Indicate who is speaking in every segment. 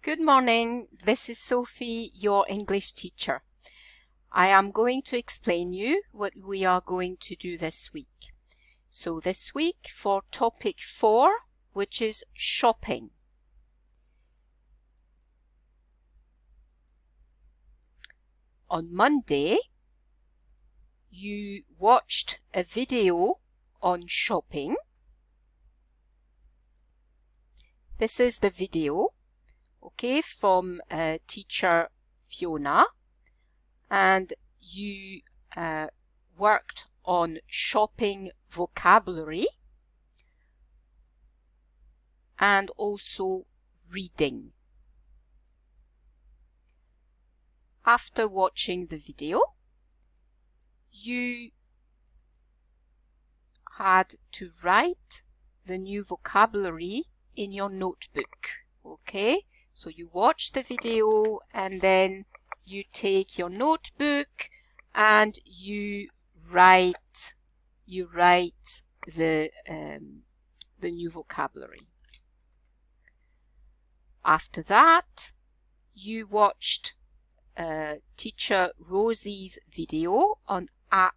Speaker 1: Good morning, this is Sophie, your English teacher. I am going to explain you what we are going to do this week. So this week for topic 4, which is shopping. On Monday, you watched a video on shopping. This is the video. Okay, from teacher Fiona, and you worked on shopping vocabulary and also reading. After watching the video, you had to write the new vocabulary in your notebook. Okay? So you watch the video and then you take your notebook and you write the new vocabulary. After that, you watched teacher Rosie's video on A,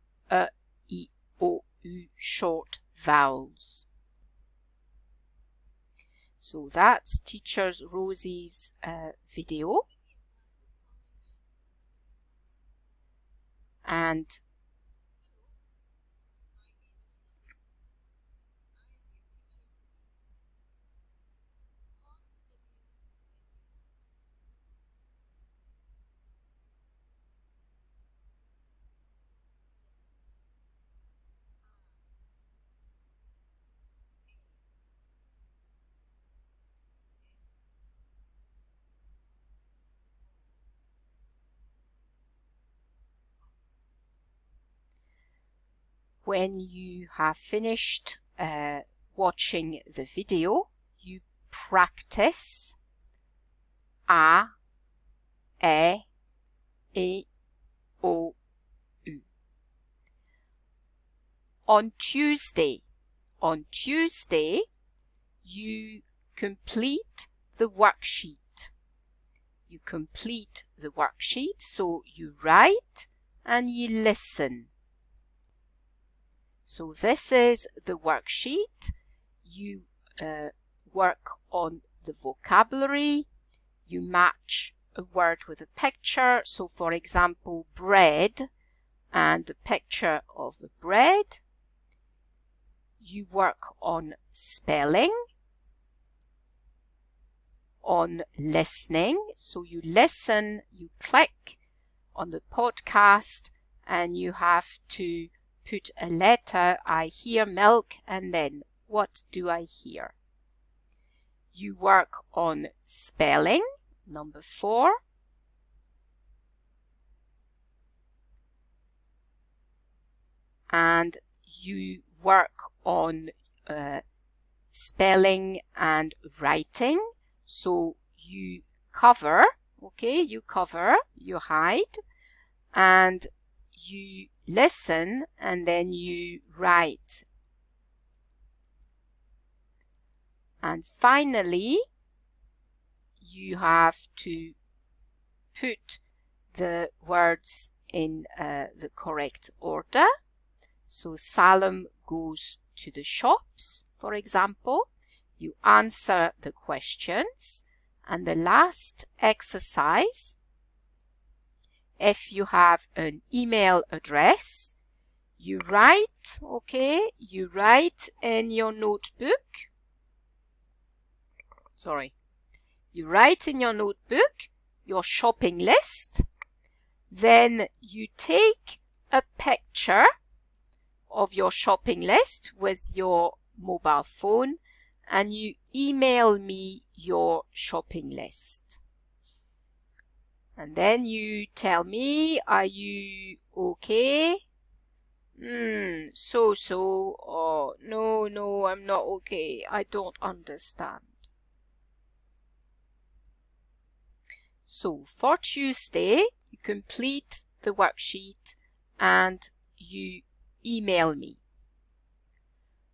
Speaker 1: E, I, O, U short vowels. So that's teacher Rosie's video. And when you have finished watching the video, you practice A, E, I, O, U. On Tuesday, you complete the worksheet. So you write and you listen. So this is the worksheet. You work on the vocabulary. You match a word with a picture. So for example, bread and the picture of the bread. You work on spelling, on listening. So you listen, you click on the podcast and you have to put a letter. I hear milk, and then what do I hear? You work on spelling, number 4. And you work on spelling and writing. So you cover, okay, you hide, and you listen, and then you write. And finally, you have to put the words in the correct order. So Salim goes to the shops, for example. You answer the questions. And the last exercise, if you have an email address, you write, okay, you write in your notebook. You write in your notebook your shopping list. Then you take a picture of your shopping list with your mobile phone and you email me your shopping list. And then you tell me, are you okay? So, or no, I'm not okay. I don't understand. So for Tuesday, you complete the worksheet and you email me.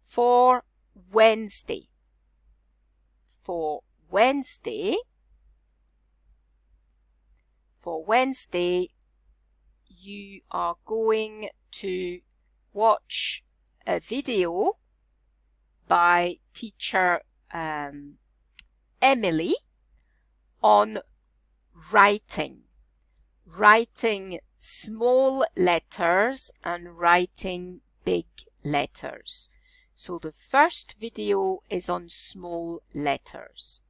Speaker 1: For Wednesday, For Wednesday, you are going to watch a video by teacher Emily on writing small letters and writing big letters. So the first video is on small letters.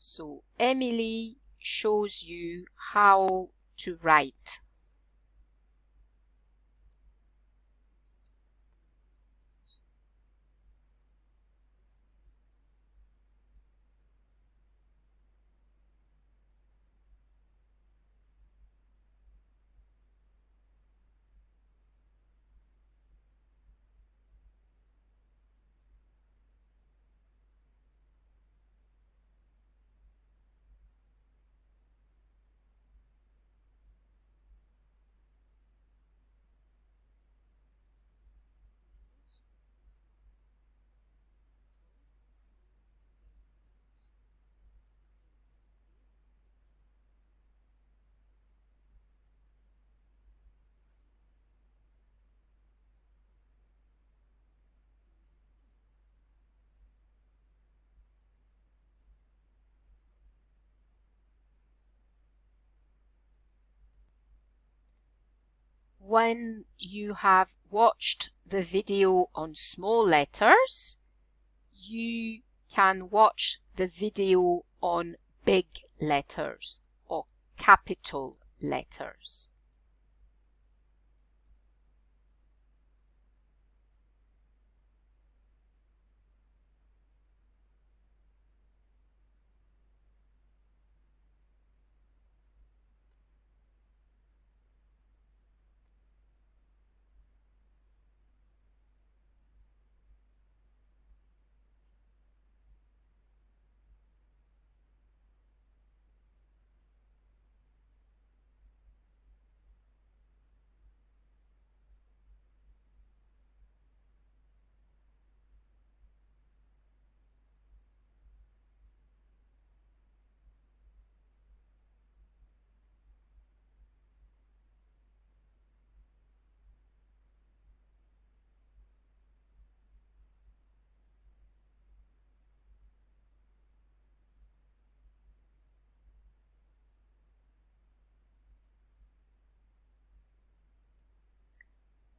Speaker 1: So Emily shows you how to write. When you have watched the video on small letters, you can watch the video on big letters or capital letters.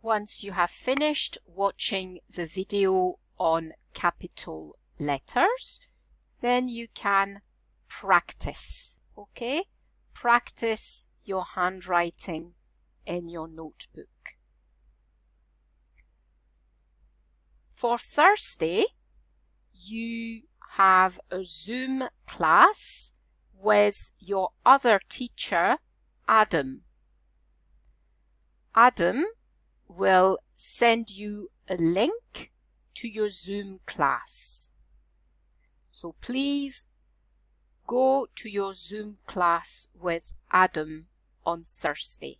Speaker 1: Once you have finished watching the video on capital letters, then you can practice, okay? Practice your handwriting in your notebook. For Thursday, you have a Zoom class with your other teacher, Adam. Adam will send you a link to your Zoom class. So please go to your Zoom class with Adam on Thursday.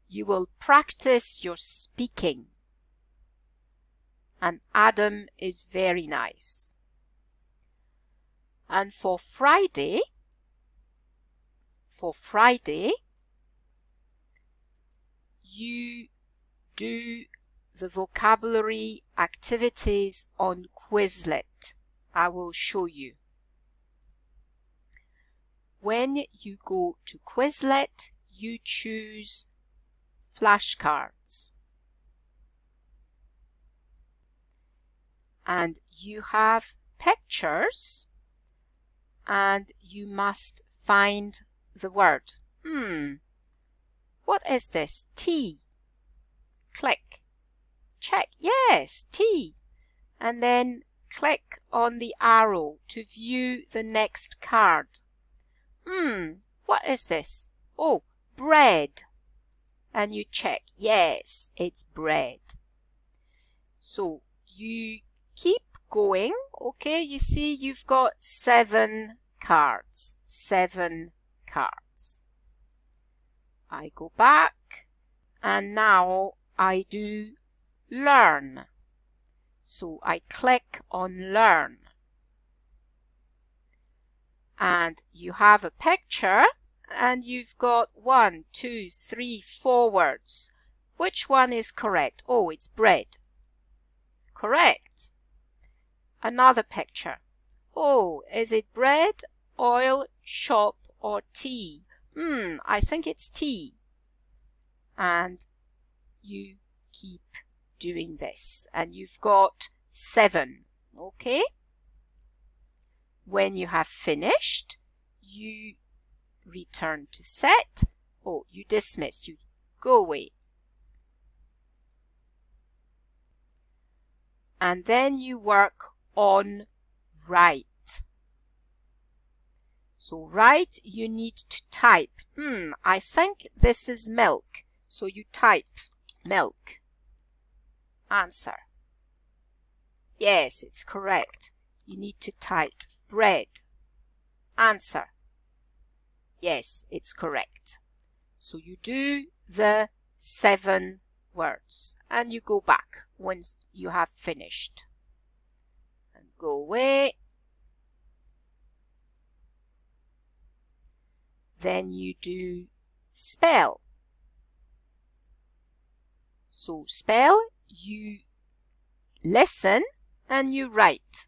Speaker 1: You will practice your speaking, and Adam is very nice. And for Friday, you do the vocabulary activities on Quizlet. I will show you. When you go to Quizlet, you choose flashcards. And you have pictures, and you must find the word. What is this? T. Click. Check. Yes, T. And then click on the arrow to view the next card. What is this? Oh, bread. And you check. Yes, it's bread. So you keep going. Okay, you see you've got 7 cards. 7 cards. I go back, and now I do learn. So I click on learn. and you have a picture and you've got 1, 2, 3, 4 words. Which one is correct? Oh, it's bread. Correct. Another picture. Oh, is it bread, oil, shop, or tea? I think it's tea. And you keep doing this. And you've got 7. Okay? When you have finished, you return to set. Oh, you dismiss. You go away. And then you work on write. So write, you need to type. I think this is milk. So you type milk. Answer. Yes, it's correct. You need to type bread. Answer. Yes, it's correct. So you do the 7 words and you go back once you have finished. And go away. Then you do spell. So spell, you listen and you write.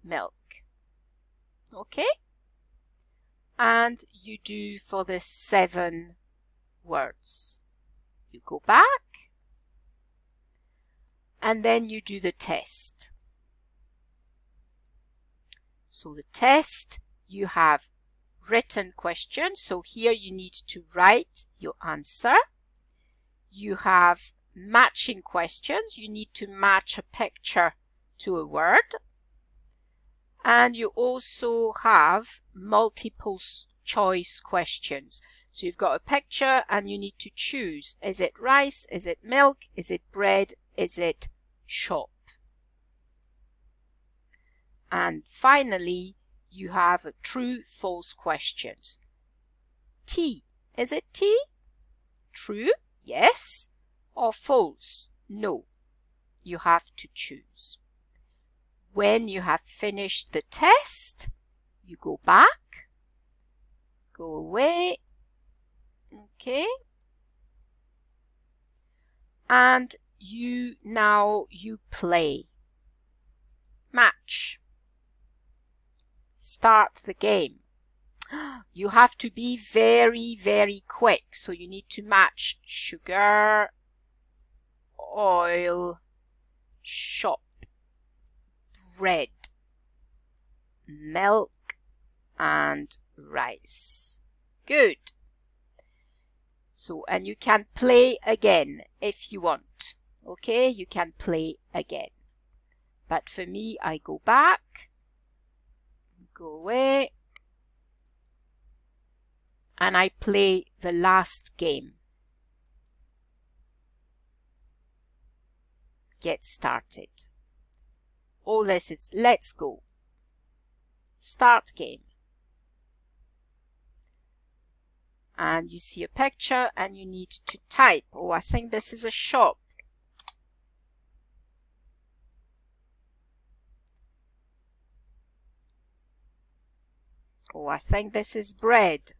Speaker 1: Milk. Okay? And you do for the 7 words. You go back and then you do the test. So the test, you have written questions. So here you need to write your answer. You have matching questions. You need to match a picture to a word. And you also have multiple choice questions. So you've got a picture and you need to choose. Is it rice? Is it milk? Is it bread? Is it shop? And finally, you have a true, false questions. Tea. Is it tea? True? Yes. Or false? No. You have to choose. When you have finished the test, you go back, go away, okay, and you play. Match. Start the game. You have to be very, very quick, so you need to match sugar, oil, shop, bread, milk, and rice. Good. So, and you can play again if you want. Okay, you can play again. But for me, I go back, go away, and I play the last game. Get started. All this is let's go. Start game. And you see a picture and you need to type. Oh, I think this is a shop. Oh, I think this is bread.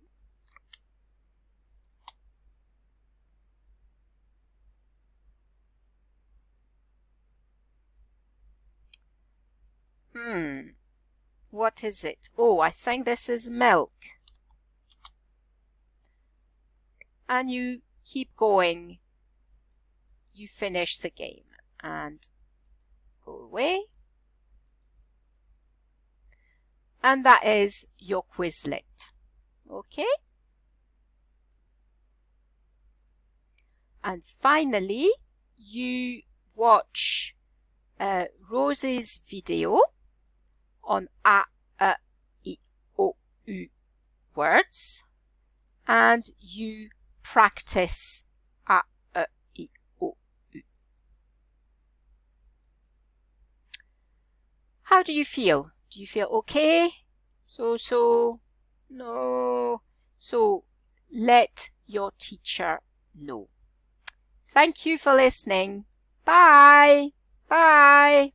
Speaker 1: What is it? Oh, I think this is milk. And you keep going. You finish the game and go away. And that is your Quizlet. Okay? And finally, you watch Rose's video on A, E, I, O, U words, and you practice A, E, I, O, U. How do you feel? Do you feel okay? No. So let your teacher know. Thank you for listening. Bye. Bye.